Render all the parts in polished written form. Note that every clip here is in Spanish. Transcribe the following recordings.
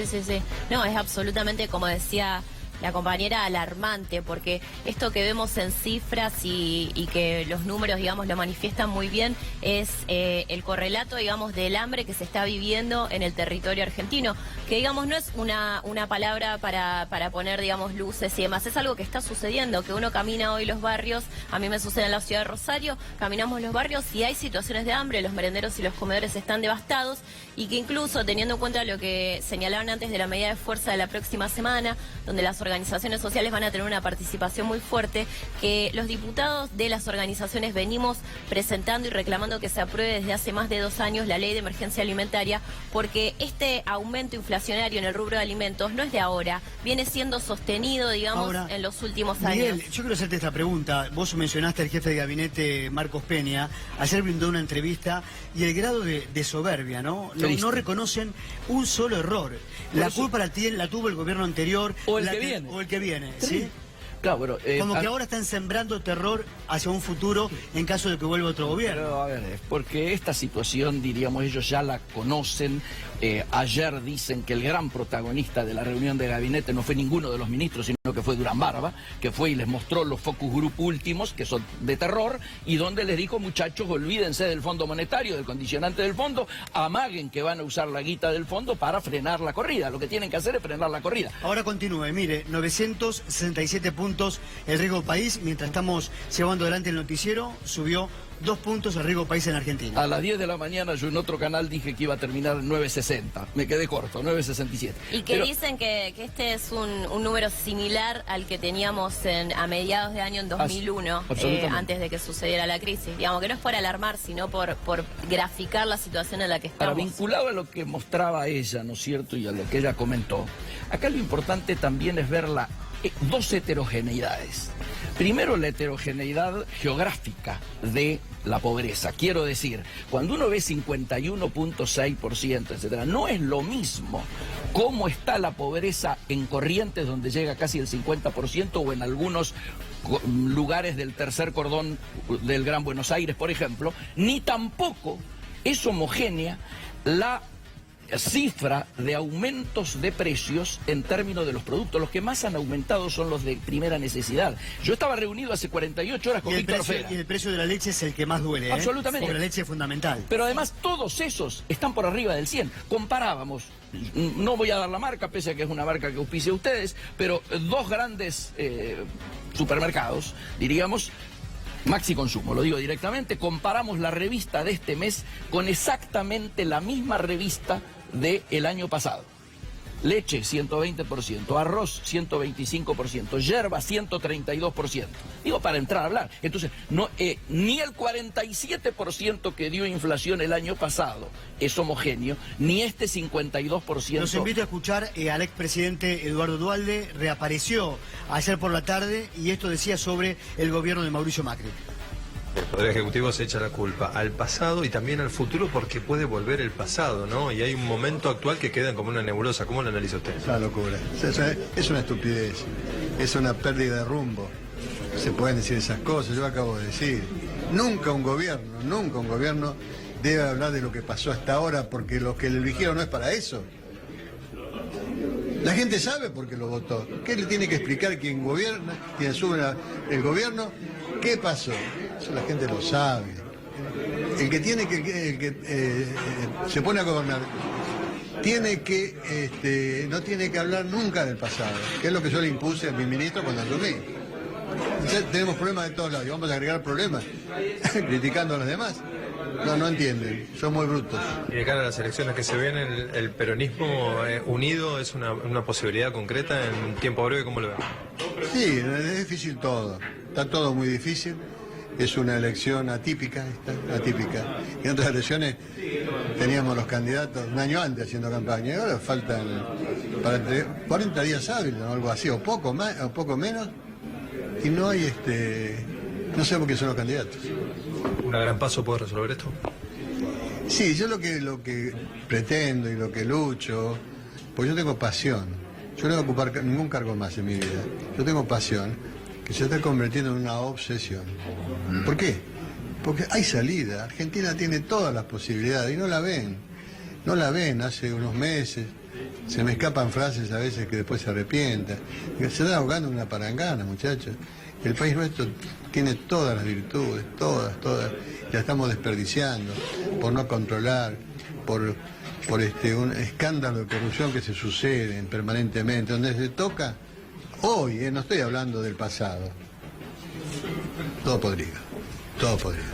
Sí, sí, sí. No, es absolutamente, como decía la compañera, alarmante, porque esto que vemos en cifras y que los números, digamos, lo manifiestan muy bien, es el correlato, digamos, del hambre que se está viviendo en el territorio argentino, que, digamos, no es una palabra para poner, digamos, luces y demás, es algo que está sucediendo, que uno camina hoy los barrios, a mí me sucede en la ciudad de Rosario, caminamos los barrios y hay situaciones de hambre, los merenderos y los comedores están devastados, y que incluso, teniendo en cuenta lo que señalaban antes de la medida de fuerza de la próxima semana, donde las organizaciones sociales van a tener una participación muy fuerte, que los diputados de las organizaciones venimos presentando y reclamando que se apruebe desde hace más de 2 años la ley de emergencia alimentaria, porque este aumento inflacionario en el rubro de alimentos no es de ahora, viene siendo sostenido, digamos, ahora, en los últimos años. Miguel, yo quiero hacerte esta pregunta. Vos mencionaste al jefe de gabinete, Marcos Peña, ayer brindó una entrevista, y el grado de soberbia, ¿no? No reconocen un solo error. La culpa la tuvo el gobierno anterior. O el que viene. ¿Sí? Claro, bueno, como que ahora están sembrando terror hacia un futuro en caso de que vuelva otro gobierno. Pero, a ver, porque esta situación, diríamos, ellos ya la conocen. Ayer dicen que el gran protagonista de la reunión de gabinete no fue ninguno de los ministros, sino que fue Durán Barba, que fue y les mostró los focus group últimos, que son de terror, y donde les dijo, muchachos, olvídense del Fondo Monetario, del condicionante del fondo, amaguen que van a usar la guita del fondo para frenar la corrida. Lo que tienen que hacer es frenar la corrida. Ahora continúe, mire, 967 puntos el riesgo país, mientras estamos llevando adelante el noticiero, subió 2 puntos el riesgo país en Argentina. A las 10 de la mañana yo en otro canal dije que iba a terminar en 960. Me quedé corto, 967. Y que dicen que este es un número similar al que teníamos a mediados de año en 2001, antes de que sucediera la crisis. Digamos que no es por alarmar, sino por graficar la situación en la que estamos. Para vinculado a lo que mostraba ella, ¿no es cierto?, y a lo que ella comentó, acá lo importante también es ver dos heterogeneidades. Primero, la heterogeneidad geográfica de la pobreza. Quiero decir, cuando uno ve 51.6%, etcétera, no es lo mismo cómo está la pobreza en Corrientes, donde llega casi el 50%, o en algunos lugares del tercer cordón del Gran Buenos Aires, por ejemplo, ni tampoco es homogénea la cifra de aumentos de precios en términos de los productos. Los que más han aumentado son los de primera necesidad. Yo estaba reunido hace 48 horas con Víctor Fera. Y el precio de la leche es el que más duele, absolutamente. Porque la leche es fundamental. Pero además todos esos están por arriba del 100. Comparábamos, no voy a dar la marca, pese a que es una marca que auspicia a ustedes, pero dos grandes supermercados, diríamos, Maxi Consumo, lo digo directamente, comparamos la revista de este mes con exactamente la misma revista del año pasado. Leche, 120%, arroz, 125%, yerba, 132%. Digo, para entrar a hablar. Entonces, ni el 47% que dio inflación el año pasado es homogéneo, ni este 52%. Los invito a escuchar al expresidente Eduardo Duhalde, reapareció ayer por la tarde, y esto decía sobre el gobierno de Mauricio Macri. El Poder Ejecutivo se echa la culpa al pasado y también al futuro, porque puede volver el pasado, ¿no? Y hay un momento actual que queda como una nebulosa. ¿Cómo lo analiza usted? Es una locura, es una estupidez, es una pérdida de rumbo. Se pueden decir esas cosas, yo acabo de decir. Nunca un gobierno debe hablar de lo que pasó hasta ahora, porque lo que le eligieron no es para eso. La gente sabe por qué lo votó. ¿Qué le tiene que explicar quien gobierna, quien sube el gobierno? ¿Qué pasó? Eso la gente lo sabe. El que se pone a gobernar no tiene que hablar nunca del pasado, que es lo que yo le impuse a mi ministro cuando asumí. Ya tenemos problemas de todos lados y vamos a agregar problemas criticando a los demás. No entienden, son muy brutos. Y de cara a las elecciones que se vienen, el peronismo unido es una posibilidad concreta en tiempo breve, ¿cómo lo ven? Sí, es difícil todo, está todo muy difícil. Es una elección atípica. En otras elecciones teníamos los candidatos un año antes haciendo campaña, y ahora faltan para 40 días hábiles o algo así, o poco más, o poco menos, y no hay no sabemos quiénes son los candidatos. ¿Una gran paso puede resolver esto? Sí, yo lo que pretendo y lo que lucho, pues yo tengo pasión. Yo no voy a ocupar ningún cargo más en mi vida. Yo tengo pasión, que se está convirtiendo en una obsesión. ¿Por qué? Porque hay salida. Argentina tiene todas las posibilidades y no la ven. No la ven hace unos meses. Se me escapan frases a veces que después se arrepienta. Se están ahogando en una palangana, muchachos. El país nuestro tiene todas las virtudes, todas, la estamos desperdiciando por no controlar, por un escándalo de corrupción que se suceden permanentemente, donde se toca hoy, no estoy hablando del pasado. Todo podrido, todo podrido.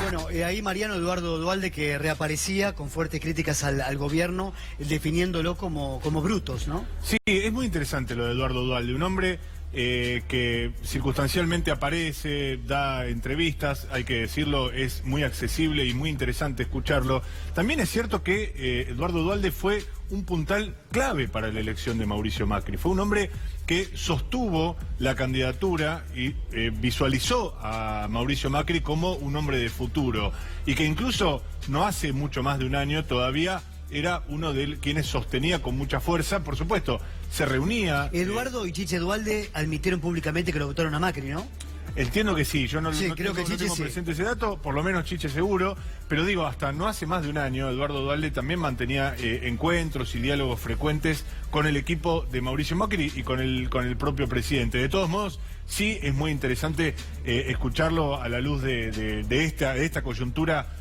Bueno, ahí Mariano Eduardo Duhalde, que reaparecía con fuertes críticas al gobierno, definiéndolo como brutos, ¿no? Sí, es muy interesante lo de Eduardo Duhalde, un hombre que circunstancialmente aparece, da entrevistas, hay que decirlo, es muy accesible y muy interesante escucharlo. También es cierto que Eduardo Duhalde fue un puntal clave para la elección de Mauricio Macri. Fue un hombre que sostuvo la candidatura y visualizó a Mauricio Macri como un hombre de futuro y que incluso no hace mucho más de un año todavía era uno de quienes sostenía con mucha fuerza, por supuesto, se reunía... Eduardo y Chiche Duhalde admitieron públicamente que lo votaron a Macri, ¿no? Entiendo que sí, yo no creo que no Chiche tengo sí. presente ese dato, por lo menos Chiche seguro, pero digo, hasta no hace más de un año, Eduardo Duhalde también mantenía encuentros y diálogos frecuentes con el equipo de Mauricio Macri y con el propio presidente. De todos modos, sí es muy interesante escucharlo a la luz de esta coyuntura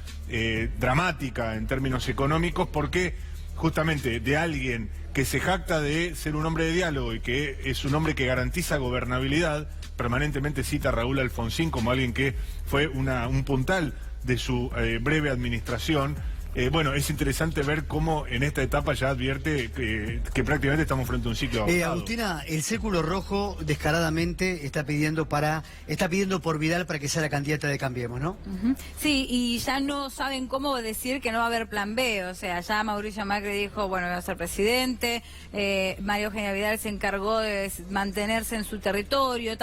dramática en términos económicos, porque justamente de alguien que se jacta de ser un hombre de diálogo y que es un hombre que garantiza gobernabilidad, permanentemente cita a Raúl Alfonsín como alguien que fue un puntal de su breve administración. Bueno, es interesante ver cómo en esta etapa ya advierte que prácticamente estamos frente a un ciclo agotado. Agustina, el Círculo Rojo descaradamente está pidiendo por Vidal para que sea la candidata de Cambiemos, ¿no? Sí, y ya no saben cómo decir que no va a haber plan B, o sea, ya Mauricio Macri dijo, bueno, voy a ser presidente, María Eugenia Vidal se encargó de mantenerse en su territorio,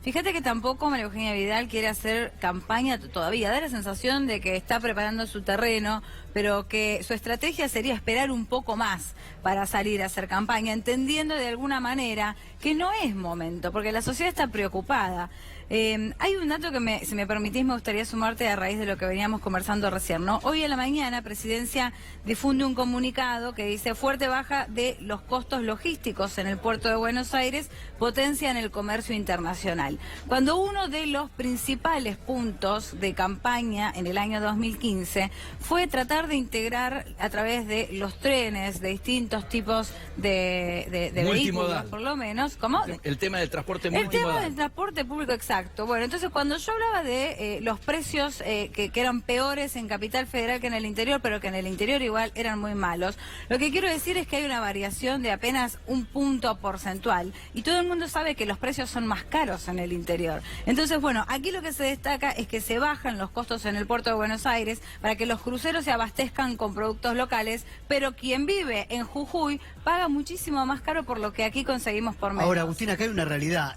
fíjate que tampoco María Eugenia Vidal quiere hacer campaña todavía, da la sensación de que está preparando su terreno, pero que su estrategia sería esperar un poco más para salir a hacer campaña, entendiendo de alguna manera que no es momento, porque la sociedad está preocupada. Hay un dato que, si me permitís, me gustaría sumarte a raíz de lo que veníamos conversando recién, ¿no? Hoy a la mañana, Presidencia difunde un comunicado que dice fuerte baja de los costos logísticos en el puerto de Buenos Aires, potencia en el comercio internacional. Cuando uno de los principales puntos de campaña en el año 2015 fue tratar de integrar a través de los trenes, de distintos tipos de vehículos, por lo menos, ¿cómo? El tema del transporte multimodal. El tema del transporte público, exacto. Bueno, entonces cuando yo hablaba de los precios que eran peores en Capital Federal que en el interior, pero que en el interior igual eran muy malos, lo que quiero decir es que hay una variación de apenas un punto porcentual y todo el mundo sabe que los precios son más caros en el interior. Entonces, bueno, aquí lo que se destaca es que se bajan los costos en el puerto de Buenos Aires para que los cruceros se abastezcan con productos locales, pero quien vive en Jujuy paga muchísimo más caro por lo que aquí conseguimos por menos. Ahora, Agustina, acá hay una realidad.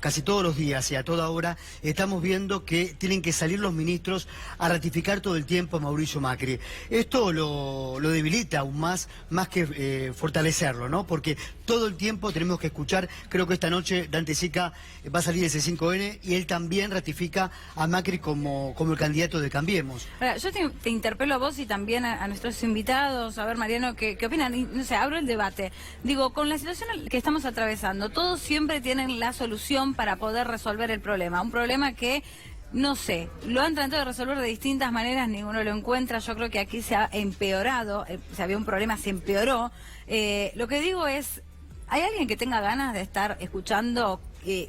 Casi todos los días y a toda hora estamos viendo que tienen que salir los ministros a ratificar todo el tiempo a Mauricio Macri. Esto lo debilita aún más que fortalecerlo, ¿no? Porque todo el tiempo tenemos que escuchar, creo que esta noche Dante Sica va a salir ese 5N y él también ratifica a Macri como el candidato de Cambiemos. Ahora, yo te interpelo a vos y también a nuestros invitados, a ver, Mariano, ¿qué opinan? Y, no sé, abro el debate. Digo, con la situación que estamos atravesando, todos siempre tienen la solución para poder resolver el problema. Un problema que, no sé, lo han tratado de resolver de distintas maneras, ninguno lo encuentra. Yo creo que aquí se ha empeorado, si había un problema se empeoró. Lo que digo es, ¿hay alguien que tenga ganas de estar escuchando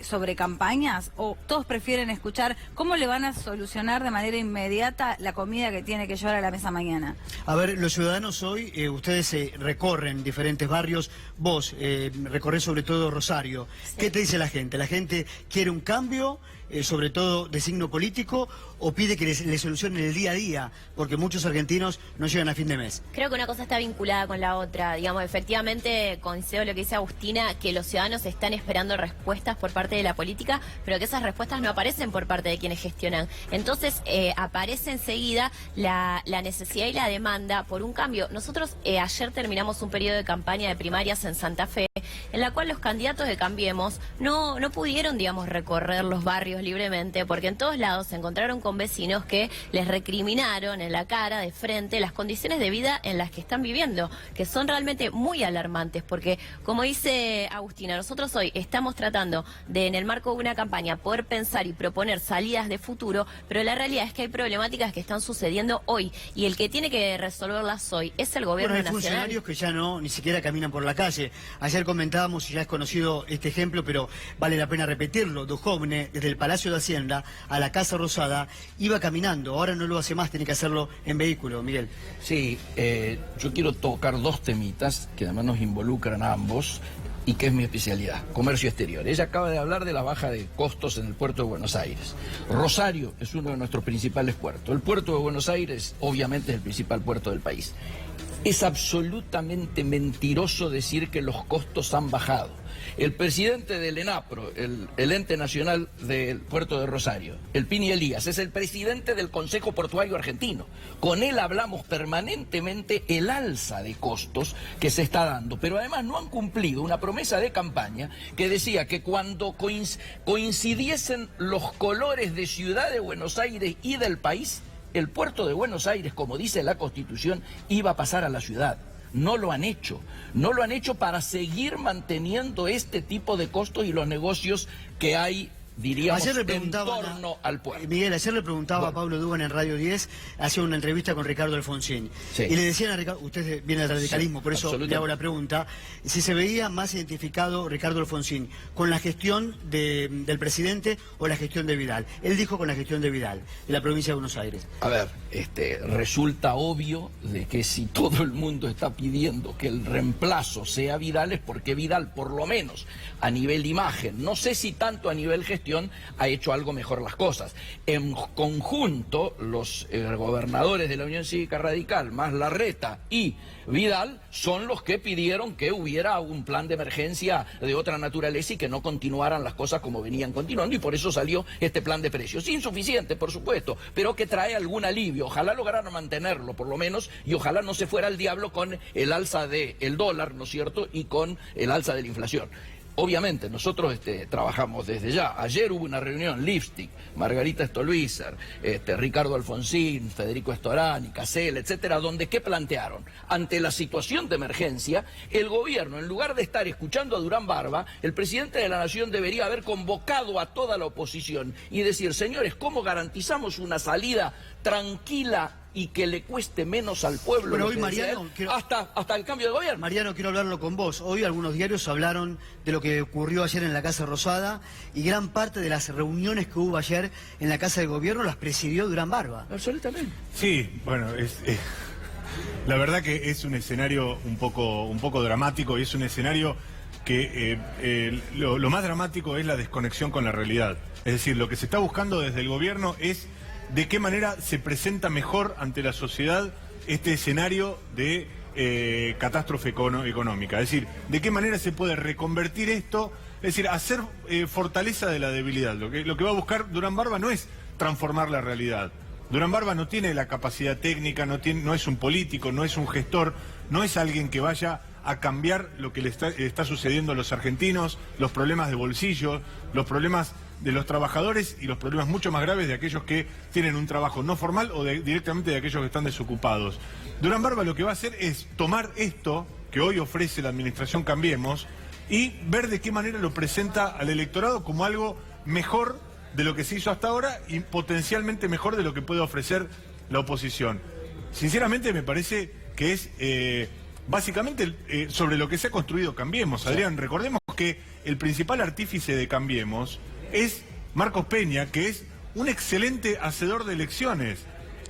sobre campañas, o todos prefieren escuchar cómo le van a solucionar de manera inmediata la comida que tiene que llevar a la mesa mañana? A ver, los ciudadanos hoy, ustedes recorren diferentes barrios, vos recorres sobre todo Rosario. Sí. ¿Qué te dice la gente? ¿La gente quiere un cambio, sobre todo de signo político, o pide que le solucionen el día a día? Porque muchos argentinos no llegan a fin de mes. Creo que una cosa está vinculada con la otra. Digamos, efectivamente, coincido lo que dice Agustina, que los ciudadanos están esperando respuestas por parte de la política, pero que esas respuestas no aparecen por parte de quienes gestionan. Entonces, aparece enseguida la necesidad y la demanda por un cambio. Nosotros ayer terminamos un periodo de campaña de primarias en Santa Fe en la cual los candidatos de Cambiemos no pudieron, digamos, recorrer los barrios libremente, porque en todos lados se encontraron con vecinos que les recriminaron en la cara, de frente, las condiciones de vida en las que están viviendo, que son realmente muy alarmantes, porque, como dice Agustina, nosotros hoy estamos tratando de, en el marco de una campaña, poder pensar y proponer salidas de futuro, pero la realidad es que hay problemáticas que están sucediendo hoy, y el que tiene que resolverlas hoy es el gobierno hay nacional. Funcionarios que ya ni siquiera caminan por la calle. Ayer comentábamos, y ya es conocido este ejemplo, pero vale la pena repetirlo. Duhovne, desde el Palacio de Hacienda a la Casa Rosada, iba caminando. Ahora no lo hace más, tiene que hacerlo en vehículo, Miguel. Sí, yo quiero tocar dos temitas que además nos involucran a ambos y que es mi especialidad, comercio exterior. Ella acaba de hablar de la baja de costos en el puerto de Buenos Aires. Rosario es uno de nuestros principales puertos. El puerto de Buenos Aires obviamente es el principal puerto del país. Es absolutamente mentiroso decir que los costos han bajado. El presidente del ENAPRO, el ente nacional del puerto de Rosario, el Pini Elías, es el presidente del Consejo Portuario Argentino. Con él hablamos permanentemente el alza de costos que se está dando, pero además no han cumplido una promesa de campaña que decía que cuando coincidiesen los colores de Ciudad de Buenos Aires y del país, el puerto de Buenos Aires, como dice la Constitución, iba a pasar a la ciudad. No lo han hecho. No lo han hecho para seguir manteniendo este tipo de costos y los negocios que hay, diríamos, en torno al puerto. Miguel, ayer le preguntaba a Pablo Dugan en Radio 10, hacía una entrevista con Ricardo Alfonsín. Sí. Y le decían a Ricardo, usted viene del radicalismo, sí, por eso le hago la pregunta, si se veía más identificado Ricardo Alfonsín con la gestión del presidente o la gestión de Vidal. Él dijo con la gestión de Vidal, de la provincia de Buenos Aires. A ver, resulta obvio de que si todo el mundo está pidiendo que el reemplazo sea Vidal, es porque Vidal, por lo menos a nivel imagen, no sé si tanto a nivel gestión, ha hecho algo mejor las cosas. En conjunto, los gobernadores de la Unión Cívica Radical, más Larreta y Vidal, son los que pidieron que hubiera un plan de emergencia de otra naturaleza y que no continuaran las cosas como venían continuando, y por eso salió este plan de precios. Insuficiente, por supuesto, pero que trae algún alivio. Ojalá lograran mantenerlo, por lo menos, y ojalá no se fuera al diablo con el alza del dólar, ¿no es cierto?, y con el alza de la inflación. Obviamente, nosotros trabajamos desde ya. Ayer hubo una reunión, Lipstick, Margarita Stolbizer, Ricardo Alfonsín, Federico Estorani, Casella, etcétera, donde ¿qué plantearon? Ante la situación de emergencia, el gobierno, en lugar de estar escuchando a Durán Barba, el presidente de la Nación debería haber convocado a toda la oposición y decir, señores, ¿cómo garantizamos una salida tranquila y que le cueste menos al pueblo? Pero hoy, Mariano, hasta el cambio de gobierno. Mariano, quiero hablarlo con vos. Hoy algunos diarios hablaron de lo que ocurrió ayer en la Casa Rosada, y gran parte de las reuniones que hubo ayer en la Casa de Gobierno las presidió Durán Barba. Absolutamente. Sí, bueno, la verdad que es un escenario un poco dramático, y es un escenario que lo más dramático es la desconexión con la realidad. Es decir, lo que se está buscando desde el gobierno es de qué manera se presenta mejor ante la sociedad este escenario de catástrofe económica. Es decir, de qué manera se puede reconvertir esto, es decir, hacer fortaleza de la debilidad. Lo que va a buscar Durán Barba no es transformar la realidad. Durán Barba no tiene la capacidad técnica, no es un político, no es un gestor, no es alguien que vaya a cambiar lo que le está sucediendo a los argentinos, los problemas de bolsillo, los problemas de los trabajadores y los problemas mucho más graves de aquellos que tienen un trabajo no formal o directamente de aquellos que están desocupados. Durán Barba lo que va a hacer es tomar esto que hoy ofrece la administración Cambiemos y ver de qué manera lo presenta al electorado como algo mejor de lo que se hizo hasta ahora y potencialmente mejor de lo que puede ofrecer la oposición. Sinceramente me parece que es básicamente sobre lo que se ha construido Cambiemos. Adrián, recordemos que el principal artífice de Cambiemos es Marcos Peña, que es un excelente hacedor de elecciones.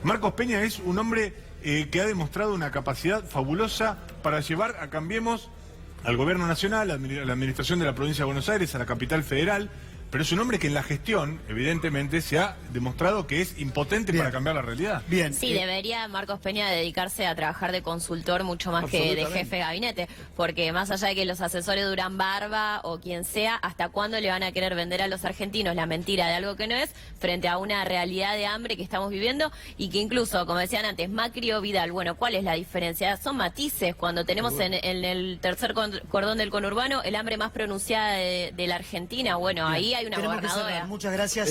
Marcos Peña es un hombre que ha demostrado una capacidad fabulosa para llevar a Cambiemos al gobierno nacional, a la administración de la provincia de Buenos Aires, a la capital federal. pero es un hombre que en la gestión, evidentemente, se ha demostrado que es impotente para cambiar la realidad. Bien. Sí, debería Marcos Peña dedicarse a trabajar de consultor mucho más que de jefe de gabinete, porque más allá de que los asesores duran barba o quien sea, ¿hasta cuándo le van a querer vender a los argentinos la mentira de algo que no es, frente a una realidad de hambre que estamos viviendo y que incluso, como decían antes, Macri o Vidal, bueno, ¿cuál es la diferencia? Son matices. Cuando tenemos en el tercer cordón del conurbano el hambre más pronunciada de la Argentina, bueno, ahí hay una Tenemos que gobernadora. cerrar. Muchas gracias.